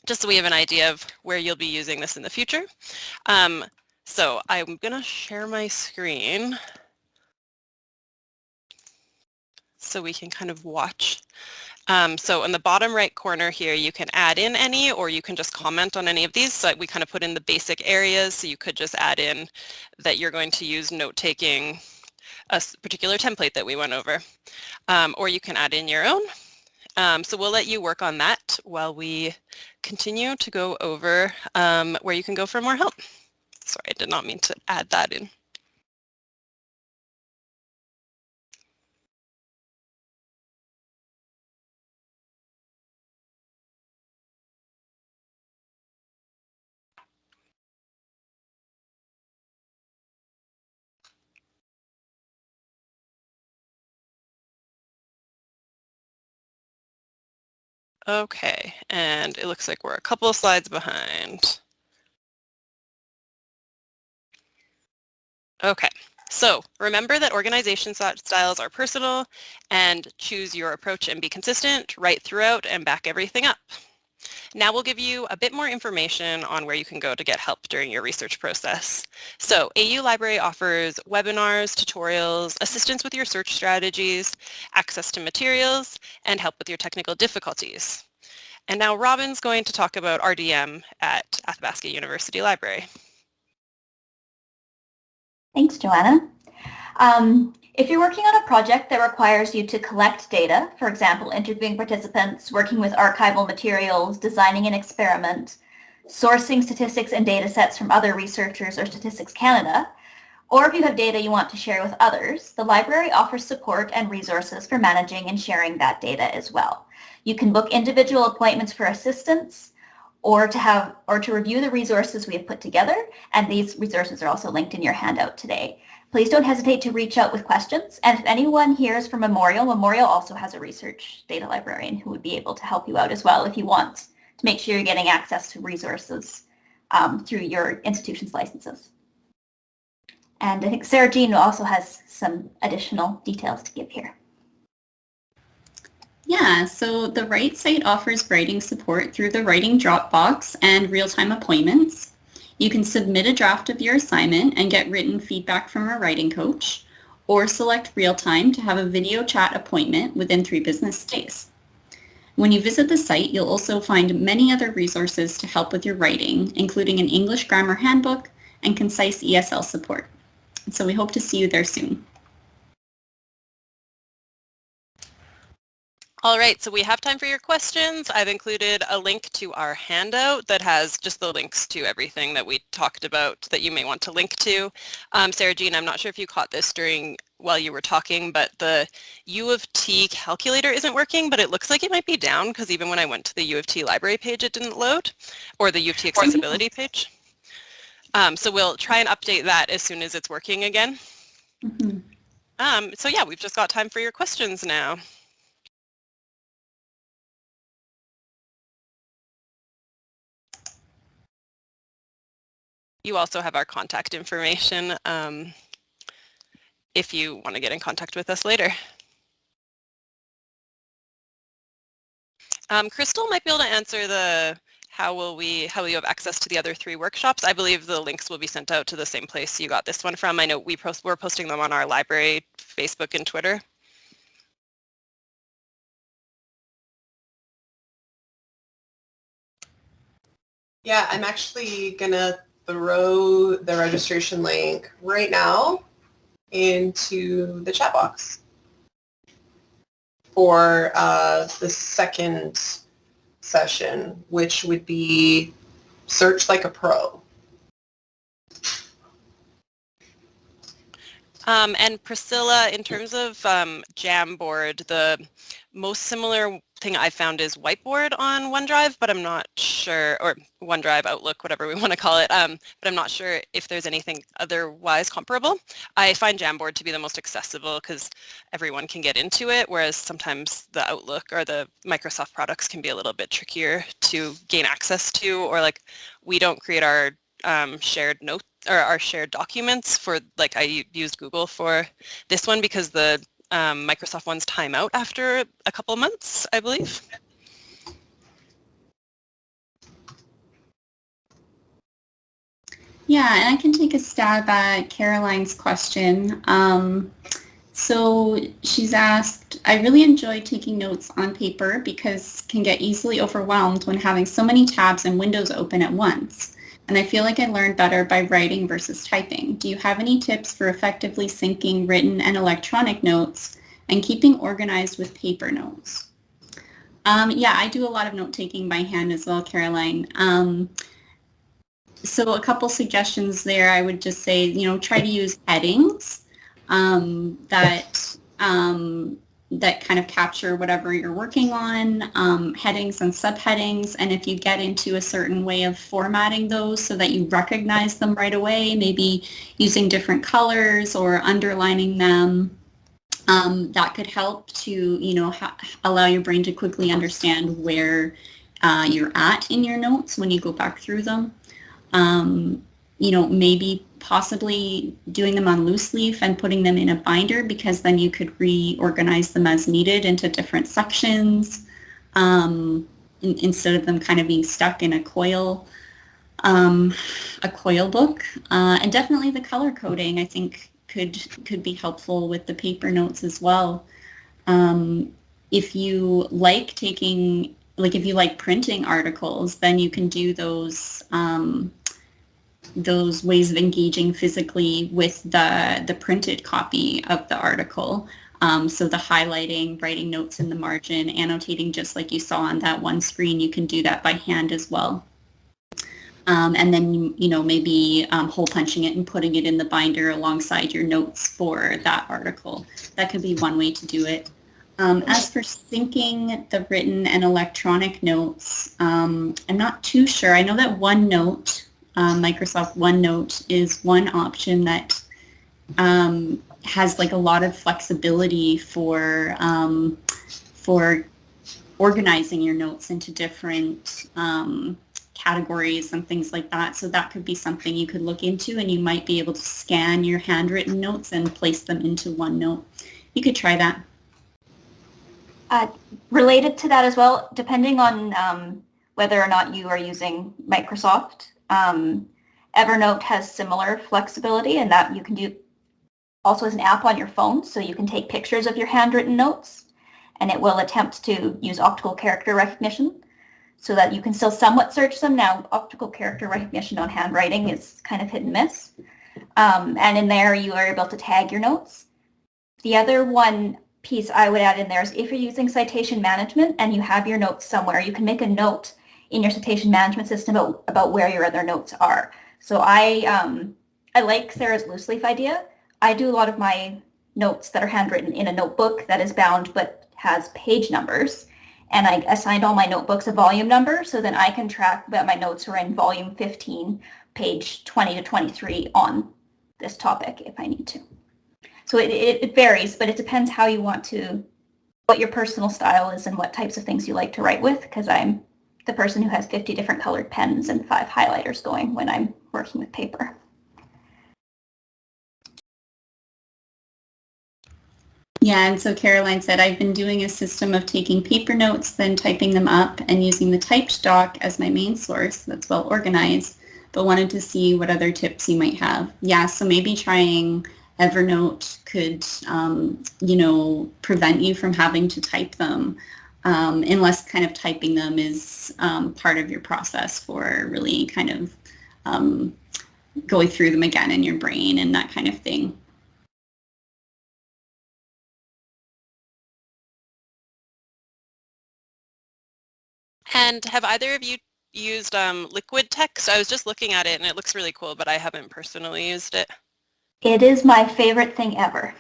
Just so we have an idea of where you'll be using this in the future. So I'm going to share my screen so we can kind of watch. So in the bottom right corner here, you can add in any, or you can just comment on any of these. So we kind of put in the basic areas, so you could just add in that you're going to use note-taking, a particular template that we went over, or you can add in your own. So we'll let you work on that while we continue to go over where you can go for more help. Sorry, I did not mean to add that in. Okay, and it looks like we're a couple of slides behind. Okay, so remember that organization styles are personal, and choose your approach and be consistent, write throughout, and back everything up. Now we'll give you a bit more information on where you can go to get help during your research process. So AU Library offers webinars, tutorials, assistance with your search strategies, access to materials, and help with your technical difficulties. And now Robin's going to talk about RDM at Athabasca University Library. Thanks, Joanna. If you're working on a project that requires you to collect data, for example, interviewing participants, working with archival materials, designing an experiment, sourcing statistics and data sets from other researchers or Statistics Canada, or if you have data you want to share with others, the library offers support and resources for managing and sharing that data as well. You can book individual appointments for assistance, or to review the resources we have put together, and these resources are also linked in your handout today. Please don't hesitate to reach out with questions, and if anyone here is from Memorial also has a research data librarian who would be able to help you out as well if you want to make sure you're getting access to resources through your institution's licenses. And I think Sarah Jean also has some additional details to give here. Yeah, so the Write site offers writing support through the Writing Dropbox and real-time appointments. You can submit a draft of your assignment and get written feedback from a writing coach, or select real-time to have a video chat appointment within 3 business days. When you visit the site, you'll also find many other resources to help with your writing, including an English grammar handbook and concise ESL support. So we hope to see you there soon. All right, so we have time for your questions. I've included a link to our handout that has just the links to everything that we talked about that you may want to link to. Sarah Jean, I'm not sure if you caught this while you were talking, but the U of T calculator isn't working, but it looks like it might be down because even when I went to the U of T library page, it didn't load, or the U of T accessibility page. So we'll try and update that as soon as it's working again. Mm-hmm. So yeah, we've just got time for your questions now. You also have our contact information if you want to get in contact with us later. Crystal might be able to answer the how will you have access to the other 3 workshops. I believe the links will be sent out to the same place you got this one from. I know we're posting them on our library Facebook and Twitter. Yeah, I'm actually gonna throw the registration link right now into the chat box for the second session, which would be Search Like a Pro. And Priscilla, in terms of Jamboard, the most similar thing I found is Whiteboard on OneDrive, but I'm not sure, or OneDrive, Outlook, whatever we want to call it, but I'm not sure if there's anything otherwise comparable. I find Jamboard to be the most accessible because everyone can get into it, whereas sometimes the Outlook or the Microsoft products can be a little bit trickier to gain access to, or like we don't create our shared notes or our shared documents for, like, I used Google for this one because the Microsoft ones time out after a couple months, I believe. Yeah, and I can take a stab at Caroline's question. So she's asked, I really enjoy taking notes on paper because can get easily overwhelmed when having so many tabs and windows open at once. And I feel like I learn better by writing versus typing. Do you have any tips for effectively syncing written and electronic notes and keeping organized with paper notes? Yeah, I do a lot of note-taking by hand as well, Caroline. So a couple suggestions there, I would just say, try to use headings that kind of capture whatever you're working on, headings and subheadings. And if you get into a certain way of formatting those so that you recognize them right away, maybe using different colors or underlining them, that could help to, allow your brain to quickly understand where you're at in your notes when you go back through them. Maybe possibly doing them on loose leaf and putting them in a binder, because then you could reorganize them as needed into different sections instead of them kind of being stuck in a coil book. And definitely the color coding, I think, could be helpful with the paper notes as well. If you like if you like printing articles, then you can do those ways of engaging physically with the printed copy of the article. So the highlighting, writing notes in the margin, annotating just like you saw on that one screen, you can do that by hand as well. And then, maybe hole punching it and putting it in the binder alongside your notes for that article. That could be one way to do it. As for syncing the written and electronic notes, I'm not too sure. I know that OneNote, Microsoft OneNote, is one option that has like a lot of flexibility for organizing your notes into different categories and things like that. So that could be something you could look into, and you might be able to scan your handwritten notes and place them into OneNote. You could try that. Related to that as well, depending on whether or not you are using Microsoft, Evernote has similar flexibility, and that you can do also as an app on your phone, so you can take pictures of your handwritten notes, and it will attempt to use optical character recognition so that you can still somewhat search them. Now, optical character recognition on handwriting is kind of hit and miss, and in there you are able to tag your notes. The other one piece I would add in there is if you're using citation management and you have your notes somewhere, you can make a note in your citation management system about where your other notes are. So I like Sarah's loose leaf idea. I do a lot of my notes that are handwritten in a notebook that is bound but has page numbers. And I assigned all my notebooks a volume number, so then I can track that my notes are in volume 15, page 20 to 23 on this topic if I need to. So it varies, but it depends how you want to, what your personal style is and what types of things you like to write with, because I'm the person who has 50 different colored pens and 5 highlighters going when I'm working with paper. Yeah, and so Caroline said, I've been doing a system of taking paper notes, then typing them up and using the typed doc as my main source that's well organized, but wanted to see what other tips you might have. Yeah, so maybe trying Evernote could, prevent you from having to type them, unless kind of typing them is part of your process for really kind of going through them again in your brain and that kind of thing. And have either of you used liquid text? I was just looking at it and it looks really cool, but I haven't personally used it. It is my favorite thing ever.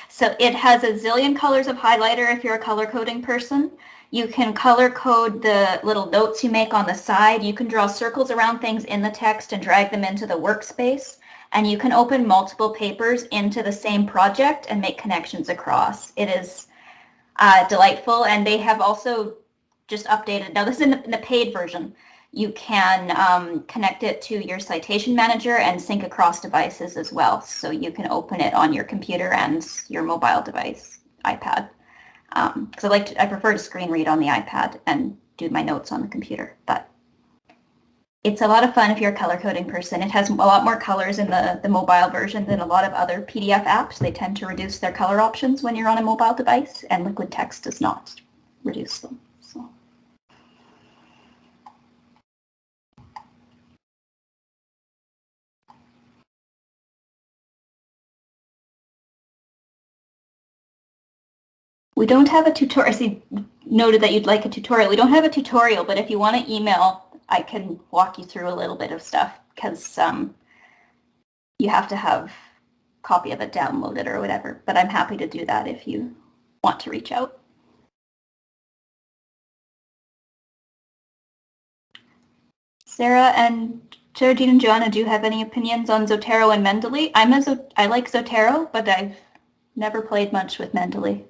So it has a zillion colors of highlighter if you're a color coding person. You can color code the little notes you make on the side. You can draw circles around things in the text and drag them into the workspace. And you can open multiple papers into the same project and make connections across. It is delightful, and they have also just updated. Now this is in the paid version. You can connect it to your citation manager and sync across devices as well. So you can open it on your computer and your mobile device, iPad. Because I prefer to screen read on the iPad and do my notes on the computer. But it's a lot of fun if you're a color coding person. It has a lot more colors in the mobile version than a lot of other PDF apps. They tend to reduce their color options when you're on a mobile device, and liquid text does not reduce them. We don't have a tutorial. I see noted that you'd like a tutorial. We don't have a tutorial, but if you want to email, I can walk you through a little bit of stuff, because you have to have a copy of it downloaded or whatever. But I'm happy to do that if you want to reach out. Sarah and Geraldine and Joanna, do you have any opinions on Zotero and Mendeley? I like Zotero, but I've never played much with Mendeley.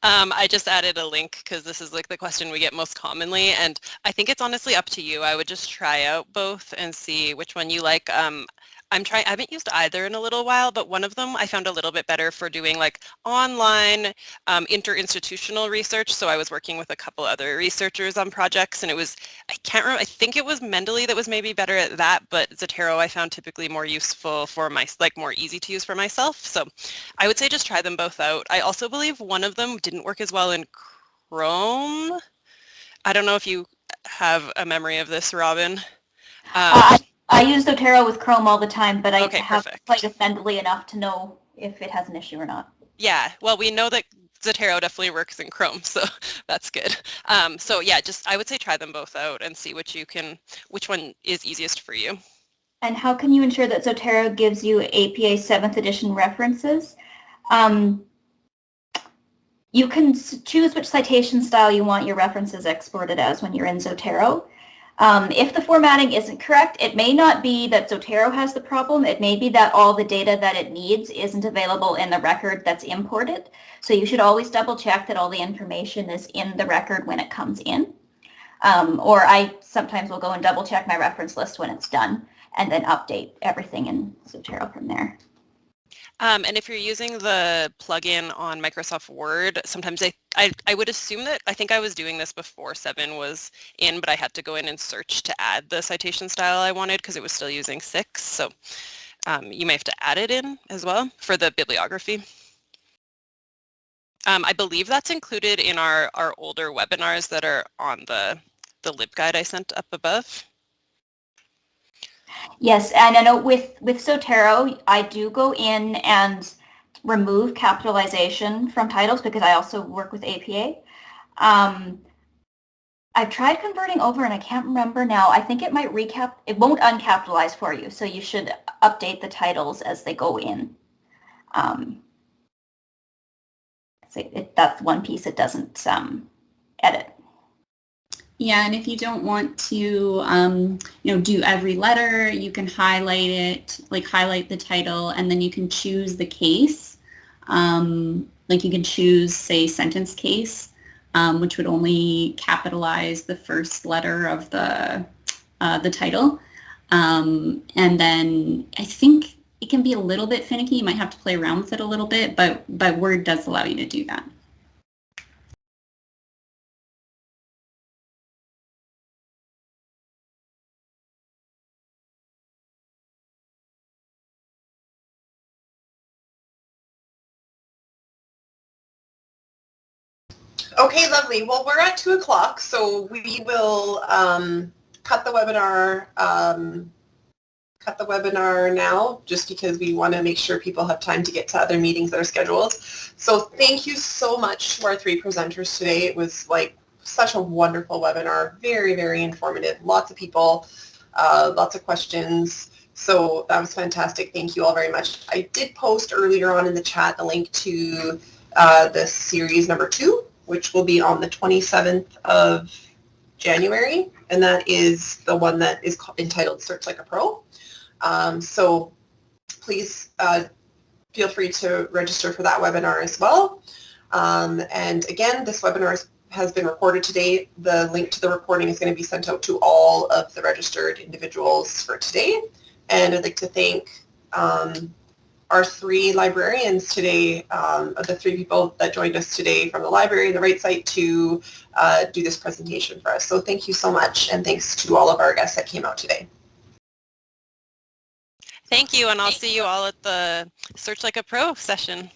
I just added a link because this is like the question we get most commonly, and I think it's honestly up to you. I would just try out both and see which one you like. I haven't used either in a little while, but one of them I found a little bit better for doing like online interinstitutional research. So I was working with a couple other researchers on projects, and I can't remember, I think it was Mendeley that was maybe better at that, but Zotero I found typically more useful for more easy to use for myself. So I would say just try them both out. I also believe one of them didn't work as well in Chrome. I don't know if you have a memory of this, Robin. I use Zotero with Chrome all the time, but I have played with Mendeley enough to know if it has an issue or not. Yeah, well, we know that Zotero definitely works in Chrome, so that's good. So yeah, I would say try them both out and see which one is easiest for you. And how can you ensure that Zotero gives you APA 7th edition references? You can choose which citation style you want your references exported as when you're in Zotero. If the formatting isn't correct, it may not be that Zotero has the problem. It may be that all the data that it needs isn't available in the record that's imported. So you should always double check that all the information is in the record when it comes in. Or I sometimes will go and double check my reference list when it's done and then update everything in Zotero from there. And if you're using the plugin on Microsoft Word, sometimes I would assume that, I think I was doing this before 7 was in, but I had to go in and search to add the citation style I wanted because it was still using 6. So you may have to add it in as well for the bibliography. I believe that's included in our older webinars that are on the LibGuide I sent up above. Yes, and I know with Zotero, I do go in and remove capitalization from titles because I also work with APA. I've tried converting over and I can't remember now. I think it might it won't uncapitalize for you, so you should update the titles as they go in. That's one piece it doesn't edit. Yeah, and if you don't want to, do every letter, you can highlight it, like highlight the title, and then you can choose the case. Like you can choose, say, sentence case, which would only capitalize the first letter of the title. And then I think it can be a little bit finicky. You might have to play around with it a little bit, but Word does allow you to do that. Okay, lovely. Well, we're at 2 o'clock, so we will cut the webinar now, just because we want to make sure people have time to get to other meetings that are scheduled. So thank you so much to our 3 presenters today. It was like such a wonderful webinar, very, very informative. Lots of people, lots of questions. So that was fantastic. Thank you all very much. I did post earlier on in the chat the link to the series number 2, which will be on the 27th of January, and that is the one that is entitled Search Like a Pro. So please feel free to register for that webinar as well. And again, this webinar has been recorded today. The link to the recording is going to be sent out to all of the registered individuals for today. And I'd like to thank our 3 librarians today, the 3 people that joined us today from the library and the Right Site to do this presentation for us. So thank you so much, and thanks to all of our guests that came out today. Thank you, and I'll see you all at the Search Like a Pro session.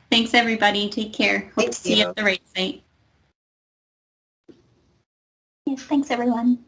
Thanks, everybody. Take care. Hope to see you at the Right Site. Yes, thanks, everyone.